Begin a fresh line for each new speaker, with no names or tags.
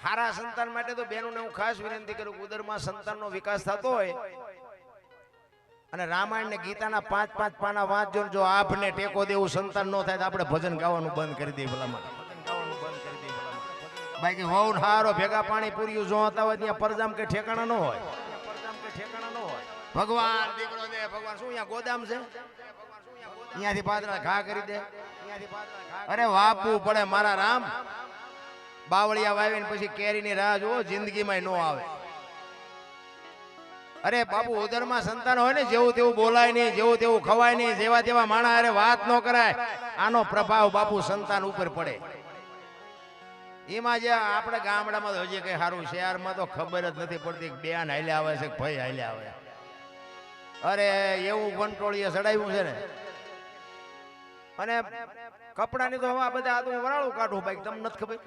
હારા સંતાન માટે તો બેનોને હું ખાસ વિનંતી કરું કે ઉદરમાં સંતાનનો વિકાસ થતો હોય અને રામાયણ ને ગીતાના 5-5 પાના વાંચજો. જો આપને ટેકો દેવું સંતાન ન થાય તો આપણે ભજન ગાવાનું બંધ કરી દઈએ ભલામાં. બાકી વહુ હારો ભેગા પાણી પૂર્યું જોતા હોય ત્યાં પરજામ કે ઠેકાણા ન હોય. ભગવાન દીકરો દે ભગવાન શું અહીંયા ગોદામ છે અહીંયાથી પાદરા ઘા કરી દે. અરે વાપવું પડે મારા રામ. બાવળિયા વાવીને પછી કેરીની રાહ જુઓ જિંદગીમાં ન આવે. અરે બાપુ ઉદરમાં સંતાન હોય ને જેવું તેવું બોલાય નહીં, જેવું તેવું ખવાય નહીં, જેવા તેવા માણા અરે વાત ન કરાય. આનો પ્રભાવ બાપુ સંતાન ઉપર પડે. એમાં જે આપણે ગામડામાં તો હજી કઈ સારું, શહેરમાં તો ખબર જ નથી પડતી બેન હાલ્યા આવે છે કે ભાઈ હાલ્યા આવે. અરે એવું કંટ્રોલીએ ચડાવ્યું છે ને. અને કપડાની તો હવા બધા આ તો વરાળું કાઢું ભાઈ, તમને નથી ખબર.